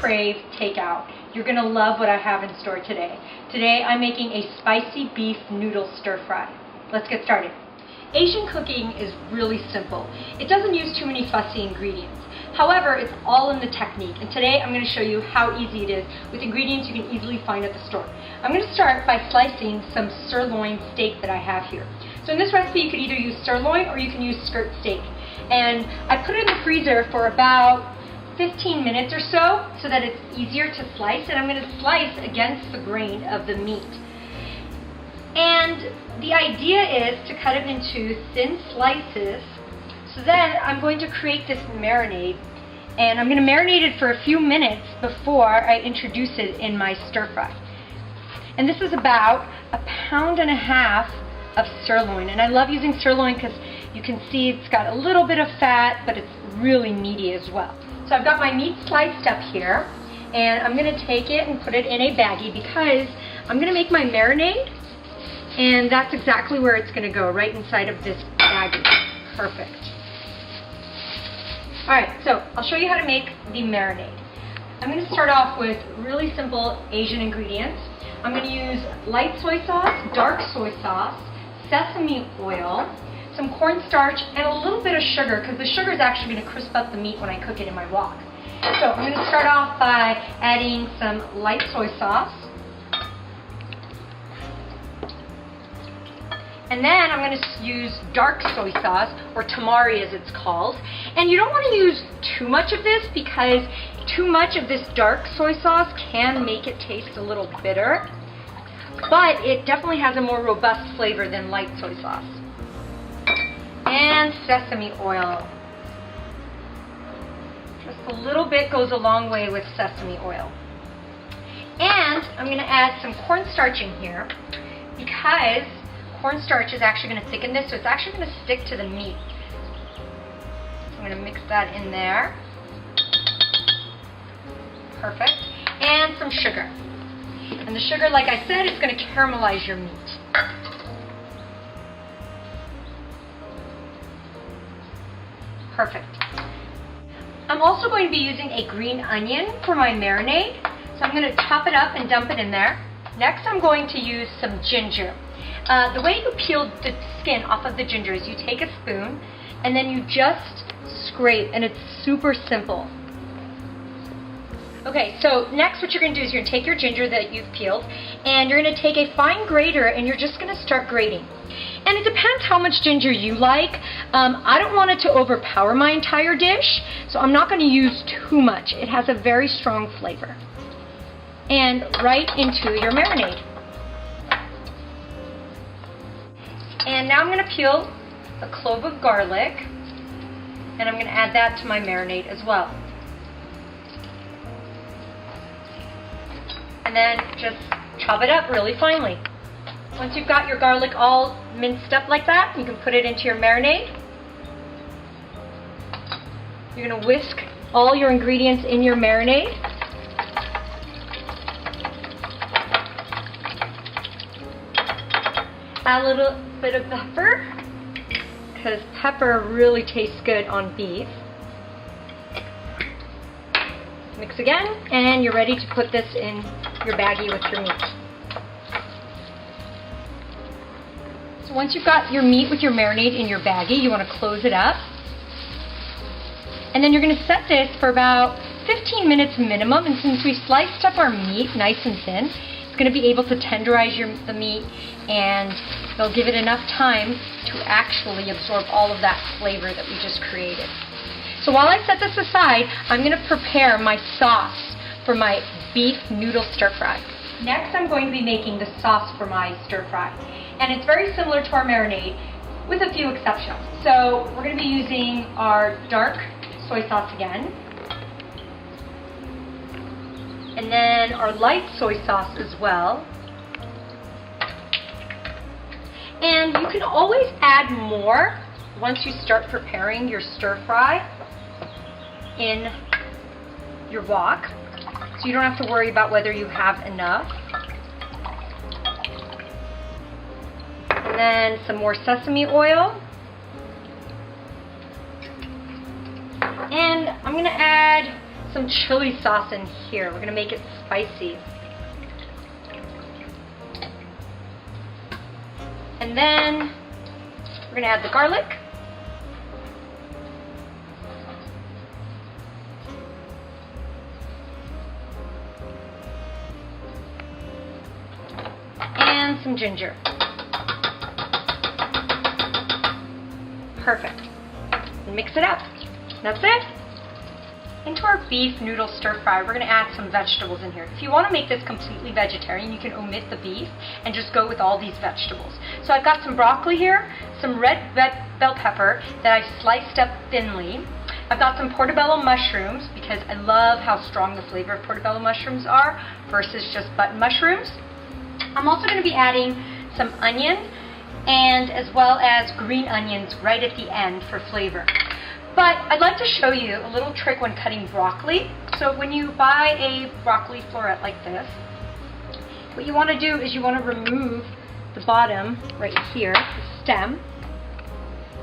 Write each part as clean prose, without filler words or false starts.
crave takeout, you're going to love what I have in store today. Today I'm making a spicy beef noodle stir fry. Let's get started. Asian cooking is really simple. It doesn't use too many fussy ingredients. However, it's all in the technique, and today I'm going to show you how easy it is with ingredients you can easily find at the store. I'm going to start by slicing some sirloin steak that I have here. So in this recipe you could either use sirloin or you can use skirt steak. And I put it in the freezer for about 15 minutes or so that it's easier to slice, and I'm going to slice against the grain of the meat. And the idea is to cut it into thin slices. So then I'm going to create this marinade, and I'm going to marinate it for a few minutes before I introduce it in my stir fry. And this is about 1.5 pounds of sirloin, and I love using sirloin because you can see it's got a little bit of fat, but it's really meaty as well. So I've got my meat sliced up here, and I'm going to take it and put it in a baggie because I'm going to make my marinade, and that's exactly where it's going to go, right inside of this baggie. Perfect. Alright, so I'll show you how to make the marinade. I'm going to start off with really simple Asian ingredients. I'm going to use light soy sauce, dark soy sauce, sesame oil, some cornstarch, and a little bit of sugar, because the sugar is actually going to crisp up the meat when I cook it in my wok. So I'm going to start off by adding some light soy sauce. And then I'm going to use dark soy sauce, or tamari as it's called. And you don't want to use too much of this because too much of this dark soy sauce can make it taste a little bitter. But it definitely has a more robust flavor than light soy sauce. And sesame oil. Just a little bit goes a long way with sesame oil. And I'm going to add some cornstarch in here because cornstarch is actually going to thicken this, so it's actually going to stick to the meat. So I'm going to mix that in there. Perfect. And some sugar. And the sugar, like I said, is going to caramelize your meat. Perfect. I'm also going to be using a green onion for my marinade, so I'm going to chop it up and dump it in there. Next, I'm going to use some ginger. The way you peel the skin off of the ginger is you take a spoon and then you just scrape, and it's super simple. Okay, so next what you're going to do is you're going to take your ginger that you've peeled and you're going to take a fine grater and you're just going to start grating. And it depends how much ginger you like. I don't want it to overpower my entire dish, so I'm not going to use too much. It has a very strong flavor. And right into your marinade. And now I'm going to peel a clove of garlic, and I'm going to add that to my marinade as well. And then just chop it up really finely. Once you've got your garlic all minced up like that, you can put it into your marinade. You're going to whisk all your ingredients in your marinade. Add a little bit of pepper, because pepper really tastes good on beef. Mix again, and you're ready to put this in your baggie with your meat. So once you've got your meat with your marinade in your baggie, you want to close it up. And then you're going to set this for about 15 minutes minimum, and since we sliced up our meat nice and thin, it's going to be able to tenderize the meat, and they'll give it enough time to actually absorb all of that flavor that we just created. So while I set this aside, I'm going to prepare my sauce for my beef noodle stir fry. Next, I'm going to be making the sauce for my stir fry. And it's very similar to our marinade with a few exceptions. So we're going to be using our dark soy sauce again. And then our light soy sauce as well. And you can always add more once you start preparing your stir fry in your wok, so you don't have to worry about whether you have enough. And then some more sesame oil. And I'm going to add some chili sauce in here. We're gonna make it spicy. And then we're gonna add the garlic. And some ginger. Perfect. And mix it up. That's it. Into our beef noodle stir fry, we're going to add some vegetables in here. If you want to make this completely vegetarian, you can omit the beef and just go with all these vegetables. So I've got some broccoli here, some red bell pepper that I sliced up thinly. I've got some portobello mushrooms because I love how strong the flavor of portobello mushrooms are versus just button mushrooms. I'm also going to be adding some onion and as well as green onions right at the end for flavor. But I'd like to show you a little trick when cutting broccoli. So when you buy a broccoli floret like this, what you want to do is you want to remove the bottom right here, the stem.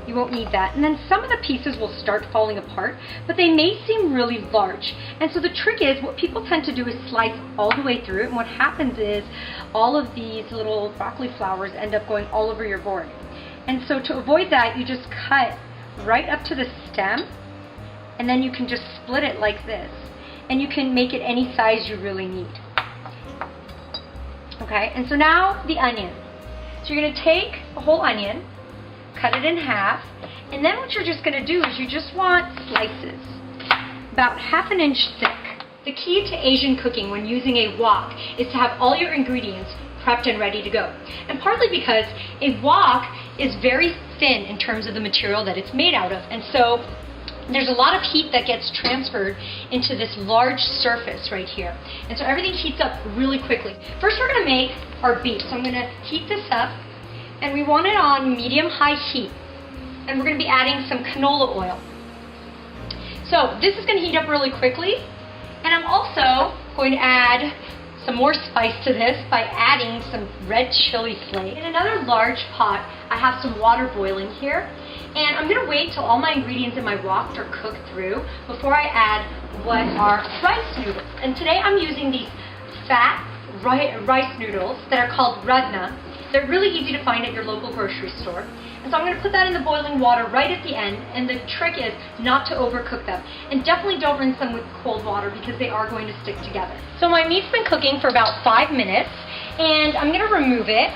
You won't need that. And then some of the pieces will start falling apart, but they may seem really large. And so the trick is, what people tend to do is slice all the way through, and what happens is all of these little broccoli flowers end up going all over your board. And so to avoid that, you just cut right up to the stem, and then you can just split it like this. And you can make it any size you really need. Okay, and so now the onion. So you're gonna take a whole onion, cut it in half, and then what you're just going to do is you just want slices, about 1/2 inch thick. The key to Asian cooking when using a wok is to have all your ingredients prepped and ready to go. And partly because a wok is very thin in terms of the material that it's made out of, and so there's a lot of heat that gets transferred into this large surface right here. And so everything heats up really quickly. First we're going to make our beef, so I'm going to heat this up. And we want it on medium-high heat. And we're going to be adding some canola oil. So this is going to heat up really quickly. And I'm also going to add some more spice to this by adding some red chili flakes. In another large pot, I have some water boiling here. And I'm going to wait till all my ingredients in my wok are cooked through before I add what are rice noodles. And today I'm using these fat rice noodles that are called radna. They're really easy to find at your local grocery store. And so I'm going to put that in the boiling water right at the end, and the trick is not to overcook them. And definitely don't rinse them with cold water because they are going to stick together. So my meat's been cooking for about 5 minutes, and I'm going to remove it.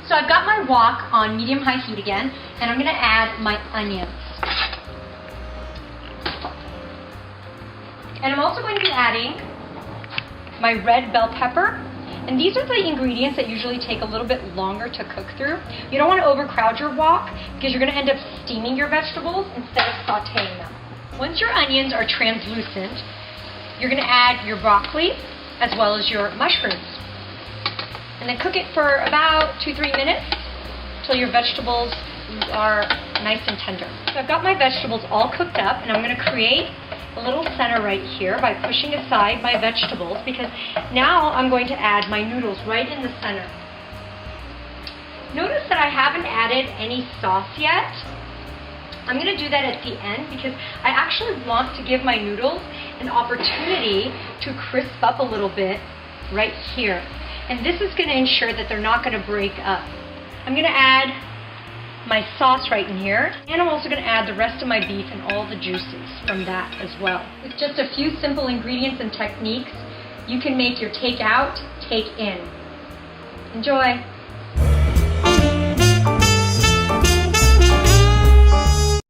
So I've got my wok on medium-high heat again, and I'm going to add my onions. And I'm also going to be adding my red bell pepper. And these are the ingredients that usually take a little bit longer to cook through. You don't want to overcrowd your wok because you're going to end up steaming your vegetables instead of sauteing them. Once your onions are translucent, you're going to add your broccoli as well as your mushrooms. And then cook it for about 2-3 minutes until your vegetables are nice and tender. So I've got my vegetables all cooked up, and I'm going to create a little center right here by pushing aside my vegetables, because now I'm going to add my noodles right in the center. Notice that I haven't added any sauce yet. I'm going to do that at the end because I actually want to give my noodles an opportunity to crisp up a little bit right here. And this is going to ensure that they're not going to break up. I'm going to add my sauce right in here, and I'm also going to add the rest of my beef and all the juices from that as well. With just a few simple ingredients and techniques, you can make your take out, take in. Enjoy!